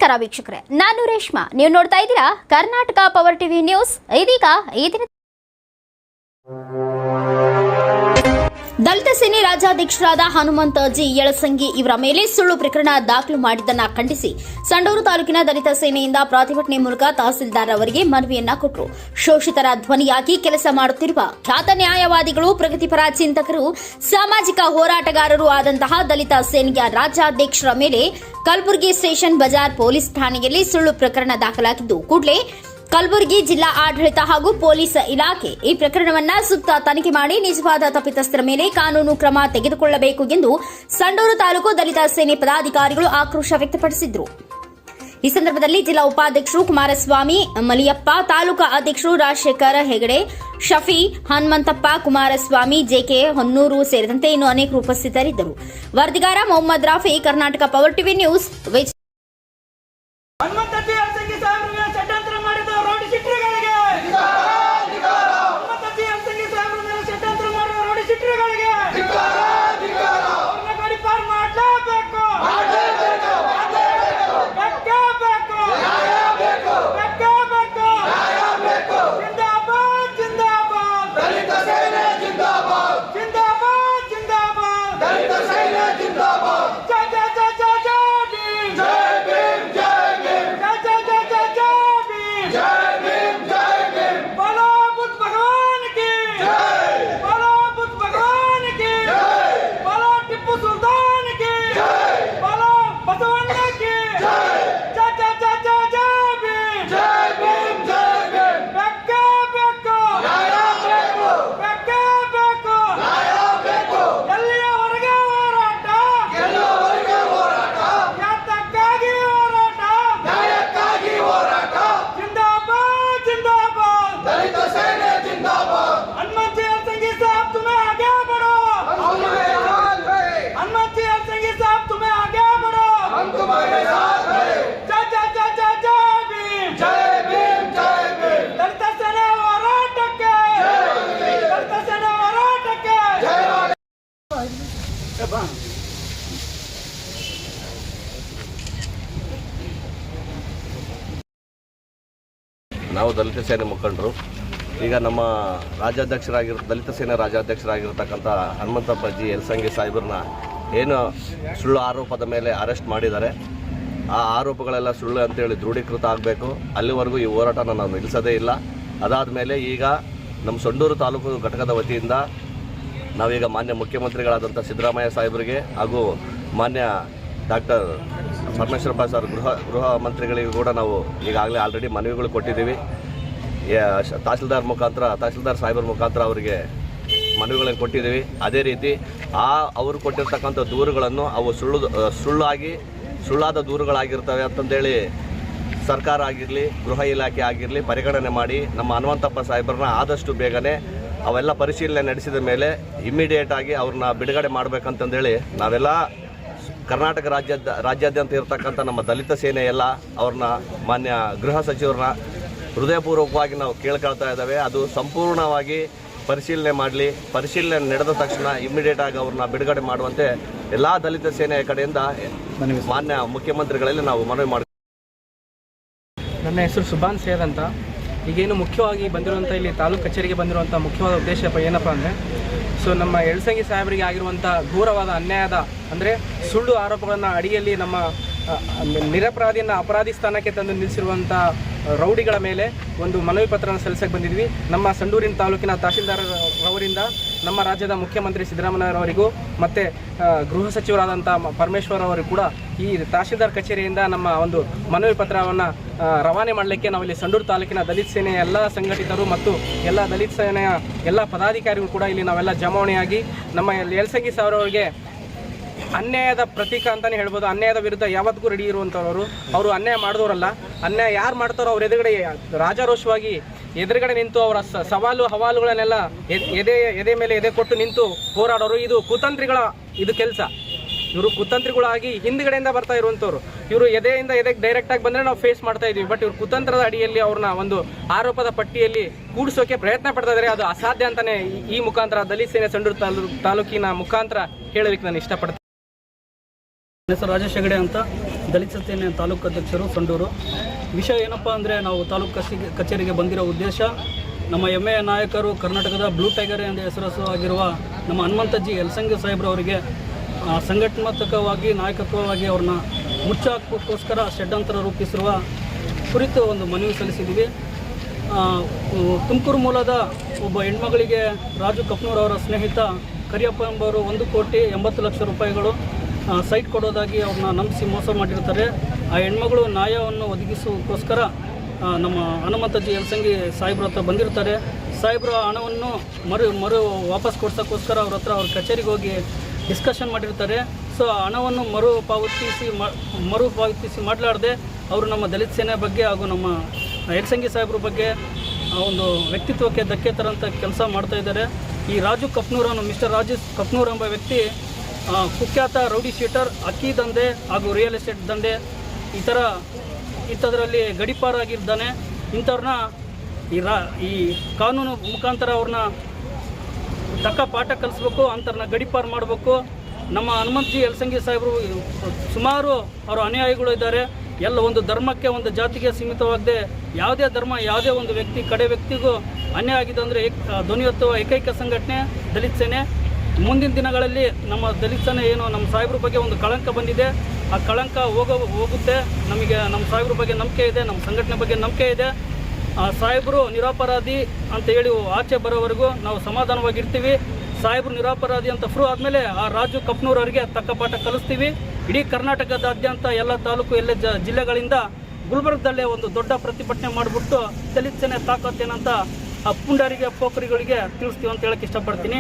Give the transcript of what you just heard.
ನಮಸ್ಕಾರ ವೀಕ್ಷಕರೇ, ನಾನು ರೇಷ್ಮಾ. ನೀವು ನೋಡ್ತಾ ಇದ್ದೀರಾ ಕರ್ನಾಟಕ ಪವರ್ ಟಿವಿ ನ್ಯೂಸ್. ಇದೀಗ ಈ ದಿನ ದಲಿತ ಸೇನೆ ರಾಜ್ಯಾಧ್ಯಕ್ಷರಾದ ಹನುಮಂತ ಜಿ ಯಳಸಂಗಿ ಇವರ ಮೇಲೆ ಸುಳ್ಳು ಪ್ರಕರಣ ದಾಖಲು ಮಾಡಿದ್ದನ್ನು ಖಂಡಿಸಿ ಸಂಡೂರು ತಾಲೂಕಿನ ದಲಿತ ಸೇನೆಯಿಂದ ಪ್ರತಿಭಟನೆ ಮೂಲಕ ತಹಸೀಲ್ದಾರ್ ಅವರಿಗೆ ಮನವಿಯನ್ನ ಕೊಟ್ಟರು. ಶೋಷಿತರ ಧ್ವನಿಯಾಗಿ ಕೆಲಸ ಮಾಡುತ್ತಿರುವ ಖ್ಯಾತ ನ್ಯಾಯವಾದಿಗಳು, ಪ್ರಗತಿಪರ ಚಿಂತಕರು, ಸಾಮಾಜಿಕ ಹೋರಾಟಗಾರರು ಆದಂತಹ ದಲಿತ ಸೇನೆಯ ರಾಜ್ಯಾಧ್ಯಕ್ಷರ ಮೇಲೆ ಕಲಬುರಗಿ ಸ್ಟೇಷನ್ ಬಜಾರ್ ಪೊಲೀಸ್ ಠಾಣೆಯಲ್ಲಿ ಸುಳ್ಳು ಪ್ರಕರಣ ದಾಖಲಾಗಿದ್ದು, ಕೂಡಲೇ ಕಲಬುರಗಿ ಜಿಲ್ಲಾ ಆಡಳಿತ ಹಾಗೂ ಪೊಲೀಸ್ ಇಲಾಖೆ ಈ ಪ್ರಕರಣವನ್ನು ಸೂಕ್ತ ತನಿಖೆ ಮಾಡಿ ನಿಜವಾದ ತಪ್ಪಿತಸ್ಥರ ಮೇಲೆ ಕಾನೂನು ಕ್ರಮ ತೆಗೆದುಕೊಳ್ಳಬೇಕು ಎಂದು ಸಂಡೂರು ತಾಲೂಕು ದಲಿತ ಸೇನೆ ಪದಾಧಿಕಾರಿಗಳು ಆಕ್ರೋಶ ವ್ಯಕ್ತಪಡಿಸಿದರು. ಈ ಸಂದರ್ಭದಲ್ಲಿ ಜಿಲ್ಲಾ ಉಪಾಧ್ಯಕ್ಷರು ಕುಮಾರಸ್ವಾಮಿ ಮಲಿಯಪ್ಪ, ತಾಲೂಕಾ ಅಧ್ಯಕ್ಷರು ರಾಜಶೇಖರ್ ಹೆಗಡೆ, ಶಫಿ, ಹನುಮಂತಪ್ಪ, ಕುಮಾರಸ್ವಾಮಿ, ಜೆಕೆ ಹೊನ್ನೂರು ಸೇರಿದಂತೆ ಇನ್ನು ಅನೇಕರು ಉಪಸ್ಥಿತರಿದ್ದರು. ವರದಿಗಾರ Mohammed Rafi, Karnataka power TV news. ನಾವು ದಲಿತ ಸೇನೆ ಮುಖಂಡರು. ಈಗ ನಮ್ಮ ದಲಿತ ಸೇನೆ ರಾಜ್ಯಾಧ್ಯಕ್ಷರಾಗಿರ್ತಕ್ಕಂಥ ಹನುಮಂತಪ್ಪ ಜಿ ಯಳಸಂಗಿ ಸಾಹೇಬ್ರನ್ನ ಏನು ಸುಳ್ಳು ಆರೋಪದ ಮೇಲೆ ಅರೆಸ್ಟ್ ಮಾಡಿದ್ದಾರೆ, ಆ ಆರೋಪಗಳೆಲ್ಲ ಸುಳ್ಳು ಅಂತೇಳಿ ದೃಢೀಕೃತ ಆಗಬೇಕು. ಅಲ್ಲಿವರೆಗೂ ಈ ಹೋರಾಟನ ನಾವು ನಿಲ್ಲಿಸೋದೇ ಇಲ್ಲ. ಅದಾದ ಮೇಲೆ ಈಗ ನಮ್ಮ ಸಂಡೂರು ತಾಲೂಕು ಘಟಕದ ವತಿಯಿಂದ ನಾವೀಗ ಮಾನ್ಯ ಮುಖ್ಯಮಂತ್ರಿಗಳಾದಂಥ ಸಿದ್ದರಾಮಯ್ಯ ಸಾಹೇಬರಿಗೆ ಹಾಗೂ ಮಾನ್ಯ ಡಾಕ್ಟರ್ ಪರಮೇಶ್ವರಪ್ಪ ಸರ್ ಗೃಹ ಮಂತ್ರಿಗಳಿಗೂ ಕೂಡ ನಾವು ಈಗಾಗಲೇ ಆಲ್ರೆಡಿ ಮನವಿಗಳು ಕೊಟ್ಟಿದ್ದೀವಿ. ತಹಸೀಲ್ದಾರ್ ಸಾಹೇಬರ ಮುಖಾಂತರ ಅವರಿಗೆ ಮನವಿಗಳನ್ನು ಕೊಟ್ಟಿದ್ದೀವಿ. ಅದೇ ರೀತಿ ಅವರು ಕೊಟ್ಟಿರ್ತಕ್ಕಂಥ ದೂರುಗಳನ್ನು ಅವು ಸುಳ್ಳಾದ ದೂರುಗಳಾಗಿರ್ತವೆ ಅಂತಂದೇಳಿ ಸರ್ಕಾರ ಆಗಿರಲಿ, ಗೃಹ ಇಲಾಖೆ ಆಗಿರಲಿ ಪರಿಗಣನೆ ಮಾಡಿ ನಮ್ಮ ಹನುಮಂತಪ್ಪ ಸಾಹೇಬರನ್ನ ಆದಷ್ಟು ಬೇಗನೆ ಅವೆಲ್ಲ ಪರಿಶೀಲನೆ ನಡೆಸಿದ ಮೇಲೆ ಇಮ್ಮಿಡಿಯೇಟ್ ಆಗಿ ಅವ್ರನ್ನ ಬಿಡುಗಡೆ ಮಾಡಬೇಕಂತಂದೇಳಿ ನಾವೆಲ್ಲ ಕರ್ನಾಟಕ ರಾಜ್ಯಾದ್ಯಂತ ಇರತಕ್ಕಂಥ ನಮ್ಮ ದಲಿತ ಸೇನೆ ಎಲ್ಲ ಅವ್ರನ್ನ ಮಾನ್ಯ ಗೃಹ ಸಚಿವರನ್ನ ಹೃದಯಪೂರ್ವಕವಾಗಿ ನಾವು ಕೇಳ್ಕೊಳ್ತಾ ಇದ್ದಾವೆ. ಅದು ಸಂಪೂರ್ಣವಾಗಿ ಪರಿಶೀಲನೆ ಮಾಡಲಿ. ಪರಿಶೀಲನೆ ನಡೆದ ತಕ್ಷಣ ಇಮ್ಮಿಡಿಯೇಟ್ ಆಗಿ ಅವ್ರನ್ನ ಬಿಡುಗಡೆ ಮಾಡುವಂತೆ ಎಲ್ಲ ದಲಿತ ಸೇನೆಯ ಕಡೆಯಿಂದ ಮಾನ್ಯ ಮುಖ್ಯಮಂತ್ರಿಗಳಲ್ಲಿ ನಾವು ಮನವಿ ಮಾಡ್ತೀವಿ. ನನ್ನ ಹೆಸರು ಸುಭಾನ್ ಸೇರ್ ಅಂತ. ಈಗೇನು ಮುಖ್ಯವಾಗಿ ಬಂದಿರುವಂಥ ಇಲ್ಲಿ ತಾಲೂಕು ಕಚೇರಿಗೆ ಬಂದಿರುವಂಥ ಮುಖ್ಯವಾದ ಉದ್ದೇಶ ಏನಪ್ಪ ಅಂದರೆ, ನಮ್ಮ ಯಳಸಂಗಿ ಸಾಹೇಬರಿಗೆ ಆಗಿರುವಂಥ ಘೋರವಾದ ಅನ್ಯಾಯದ ಅಂದರೆ ಸುಳ್ಳು ಆರೋಪಗಳನ್ನು ಅಡಿಯಲ್ಲಿ ನಮ್ಮ ನಿರಪರಾಧಿಯನ್ನು ಅಪರಾಧಿ ಸ್ಥಾನಕ್ಕೆ ತಂದು ನಿಲ್ಲಿಸಿರುವಂಥ ರೌಡಿಗಳ ಮೇಲೆ ಒಂದು ಮನವಿ ಪತ್ರನ ಸಲ್ಲಿಸಕ್ಕೆ ಬಂದಿದ್ವಿ. ನಮ್ಮ ಸಂಡೂರಿನ ತಾಲೂಕಿನ ತಹಸೀಲ್ದಾರ್ ಅವರಿಂದ ನಮ್ಮ ರಾಜ್ಯದ ಮುಖ್ಯಮಂತ್ರಿ ಸಿದ್ದರಾಮಯ್ಯರವರಿಗೂ ಮತ್ತು ಗೃಹ ಸಚಿವರಾದಂಥ ಪರಮೇಶ್ವರ್ ಅವರಿಗೂ ಕೂಡ ಈ ತಹಸೀಲ್ದಾರ್ ಕಚೇರಿಯಿಂದ ನಮ್ಮ ಒಂದು ಮನವಿ ಪತ್ರವನ್ನು ರವಾನೆ ಮಾಡಲಿಕ್ಕೆ ನಾವಿಲ್ಲಿ ಸಂಡೂರು ತಾಲೂಕಿನ ದಲಿತ ಸೇನೆಯ ಎಲ್ಲ ಸಂಘಟಿತರು ಮತ್ತು ಎಲ್ಲ ದಲಿತ ಸೇನೆಯ ಎಲ್ಲ ಪದಾಧಿಕಾರಿಗಳು ಕೂಡ ಇಲ್ಲಿ ನಾವೆಲ್ಲ ಜಮಾವಣೆಯಾಗಿ ನಮ್ಮ ಯಳಸಂಗಿ ಸಾಹೇಬ್ ಅವರಿಗೆ ಅನ್ಯಾಯದ ಪ್ರತೀಕ ಅಂತಲೇ ಹೇಳ್ಬೋದು. ಅನ್ಯಾಯದ ವಿರುದ್ಧ ಯಾವತ್ತಿಗೂ ರೆಡಿ ಇರುವಂಥವ್ರು. ಅವರು ಅನ್ಯಾಯ ಮಾಡಿದವರಲ್ಲ. ಅನ್ಯಾಯ ಯಾರು ಮಾಡ್ತಾರೋ ಅವ್ರ ಎದುರುಗಡೆ ರಾಜಾರೋಷವಾಗಿ ಎದುರುಗಡೆ ನಿಂತು ಅವರ ಹವಾಲುಗಳನ್ನೆಲ್ಲ ಎದೆ ಮೇಲೆ ಎದೆ ಕೊಟ್ಟು ನಿಂತು ಹೋರಾಡೋರು. ಇದು ಕುತಂತ್ರಿಗಳ ಕೆಲಸ. ಇವರು ಕುತಂತ್ರಿಗಳಾಗಿ ಹಿಂದ್ಗಡೆಯಿಂದ ಬರ್ತಾ ಇರುವಂಥವ್ರು. ಇವರು ಎದೆಯಿಂದ ಎದೆಗೆ ಡೈರೆಕ್ಟಾಗಿ ಬಂದರೆ ನಾವು ಫೇಸ್ ಮಾಡ್ತಾ ಇದ್ವಿ. ಬಟ್ ಇವರು ಕುತಂತ್ರದ ಅಡಿಯಲ್ಲಿ ಅವ್ರನ್ನ ಒಂದು ಆರೋಪದ ಪಟ್ಟಿಯಲ್ಲಿ ಕೂಡಿಸೋಕೆ ಪ್ರಯತ್ನ ಪಡ್ತಾ ಇದ್ದಾರೆ. ಅದು ಅಸಾಧ್ಯ ಅಂತಲೇ ಈ ಮುಖಾಂತರ ದಲಿತ ಸೇನೆ ಸಂಡೂರು ತಾಲೂಕಿನ ಮುಖಾಂತರ ಹೇಳಲಿಕ್ಕೆ ನಾನು ಇಷ್ಟಪಡ್ತೀನಿ. ಹೆಸರು ರಾಜೇಶ್ ಹೆಗಡೆ ಅಂತ. ದಲಿತ ಸೇನೆ ತಾಲೂಕು ಅಧ್ಯಕ್ಷರು ಸಂಡೂರು. ವಿಷಯ ಏನಪ್ಪ ಅಂದರೆ, ನಾವು ತಾಲೂಕು ಕಚೇರಿಗೆ ಬಂದಿರೋ ಉದ್ದೇಶ, ನಮ್ಮ ಹೆಮ್ಮೆಯ ನಾಯಕರು, ಕರ್ನಾಟಕದ ಬ್ಲೂ ಟೈಗರ್ ಎಂದು ಹೆಸರುವಾಗಿರುವ ನಮ್ಮ ಹನುಮಂತಜ್ಜಿ ಯಲಸಂಗಿ ಸಾಹೇಬ್ರವರಿಗೆ ಸಂಘಟನಾತ್ಮಕವಾಗಿ ನಾಯಕತ್ವವಾಗಿ ಅವ್ರನ್ನ ಮುಚ್ಚಾಕೋಸ್ಕರ ಷಡ್ಯಂತ್ರ ರೂಪಿಸಿರುವ ಕುರಿತು ಒಂದು ಮನವಿ ಸಲ್ಲಿಸಿದ್ದೀವಿ. ತುಮಕೂರು ಮೂಲದ ಒಬ್ಬ ಹೆಣ್ಮಗಳಿಗೆ ರಾಜು ಕಪ್ನೂರ್ ಅವರ ಸ್ನೇಹಿತ ಕರಿಯಪ್ಪ ಎಂಬವರು 1,80,00,000 ರೂಪಾಯಿಗಳು ಸೈಟ್ ಕೊಡೋದಾಗಿ ಅವ್ರನ್ನ ನಂಬಿಸಿ ಮೋಸ ಮಾಡಿರ್ತಾರೆ. ಆ ಹೆಣ್ಮಗಳು ನ್ಯಾಯವನ್ನು ಒದಗಿಸೋಕ್ಕೋಸ್ಕರ ನಮ್ಮ ಹನುಮಂತಜ್ಜಿ ಯಲಸಂಗಿ ಸಾಹೇಬ್ರ ಹತ್ರ ಬಂದಿರ್ತಾರೆ. ಸಾಹೇಬ್ರ ಹಣವನ್ನು ಮರು ವಾಪಸ್ ಕೊಡ್ಸೋಕ್ಕೋಸ್ಕರ ಅವ್ರ ಕಚೇರಿಗೆ ಹೋಗಿ ಡಿಸ್ಕಷನ್ ಮಾಡಿರ್ತಾರೆ. ಸೊ ಹಣವನ್ನು ಮರುಪಾವತಿಸಿ ಮಾಡಲಾರ್ದೆ ಅವರು ನಮ್ಮ ದಲಿತ ಸೇನೆ ಬಗ್ಗೆ ಹಾಗೂ ನಮ್ಮ ಯಲಸಂಗಿ ಸಾಹೇಬ್ರ ಬಗ್ಗೆ ಒಂದು ವ್ಯಕ್ತಿತ್ವಕ್ಕೆ ಧಕ್ಕೆ ತರೋಂಥ ಕೆಲಸ ಮಾಡ್ತಾಯಿದ್ದಾರೆ. ಈ ರಾಜು ಕಪ್ನೂರನ್ನು ಮಿಸ್ಟರ್ ರಾಜೇಶ್ ಕಪ್ನೂರ್ ಎಂಬ ವ್ಯಕ್ತಿ ಕುಖ್ಯಾತ ರೌಡಿ ಶೀಟರ್, ಅಕ್ಕಿ ದಂಧೆ ಹಾಗೂ ರಿಯಲ್ ಎಸ್ಟೇಟ್ ದಂಧೆ ಇಂಥದ್ರಲ್ಲಿ ಗಡಿಪಾರಾಗಿದ್ದಾನೆ. ಇಂಥವ್ರನ್ನ ಈ ಕಾನೂನು ಮುಖಾಂತರ ಅವ್ರನ್ನ ತಕ್ಕ ಪಾಠ ಕಲಿಸ್ಬೇಕು, ಅಂಥವ್ರನ್ನ ಗಡಿಪಾರು ಮಾಡಬೇಕು. ನಮ್ಮ ಹನುಮಂತಜಿ ಯಲಸಂಗಿ ಸಾಹೇಬರು ಸುಮಾರು ಅವರ ಅನುಯಾಯಿಗಳು ಇದ್ದಾರೆ. ಎಲ್ಲ ಒಂದು ಧರ್ಮಕ್ಕೆ, ಒಂದು ಜಾತಿಗೆ ಸೀಮಿತವಾಗದೆ ಯಾವುದೇ ಧರ್ಮ, ಯಾವುದೇ ಒಂದು ವ್ಯಕ್ತಿ, ಕಡೆ ವ್ಯಕ್ತಿಗೂ ಅನ್ಯಾಯ ಆಗಿದೆ ಅಂದರೆ ಧ್ವನಿ ಎತ್ತುವ ಏಕೈಕ ಸಂಘಟನೆ ದಲಿತ ಸೇನೆ. ಮುಂದಿನ ದಿನಗಳಲ್ಲಿ ನಮ್ಮ ದಲಿತ ಸೇನೆ ಏನು ನಮ್ಮ ಸಾಹೇಬ್ರ ಬಗ್ಗೆ ಒಂದು ಕಳಂಕ ಬಂದಿದೆ, ಆ ಕಳಂಕ ಹೋಗುತ್ತೆ. ನಮಗೆ ನಮ್ಮ ಸಾಹೇಬ್ರ ಬಗ್ಗೆ ನಂಬಿಕೆ ಇದೆ, ನಮ್ಮ ಸಂಘಟನೆ ಬಗ್ಗೆ ನಂಬಿಕೆ ಇದೆ. ಸಾಹೇಬರು ನಿರಪರಾಧಿ ಅಂತ ಹೇಳಿ ಆಚೆ ಬರೋವರೆಗೂ ನಾವು ಸಮಾಧಾನವಾಗಿರ್ತೀವಿ. ಸಾಹೇಬರು ನಿರಪರಾಧಿ ಅಂತ ಪ್ರೂವ್ ಆದಮೇಲೆ ಆ ರಾಜು ಕಪ್ನೂರ್ ಅವರಿಗೆ ತಕ್ಕ ಪಾಠ ಕಲಿಸ್ತೀವಿ. ಇಡೀ ಕರ್ನಾಟಕದಾದ್ಯಂತ ಎಲ್ಲ ತಾಲೂಕು, ಎಲ್ಲ ಜಿಲ್ಲೆಗಳಿಂದ ಗುಲ್ಬರ್ಗದಲ್ಲೇ ಒಂದು ದೊಡ್ಡ ಪ್ರತಿಭಟನೆ ಮಾಡಿಬಿಟ್ಟು ದಲಿತ ಸೇನೆ ತಾಕತ್ತೇನಂತ ಆ ಪುಂಡರಿಗೆ, ಪೋಖರಿಗಳಿಗೆ ತಿಳಿಸ್ತೀವಿ ಅಂತ ಹೇಳಕ್ಕೆ ಇಷ್ಟಪಡ್ತೀನಿ.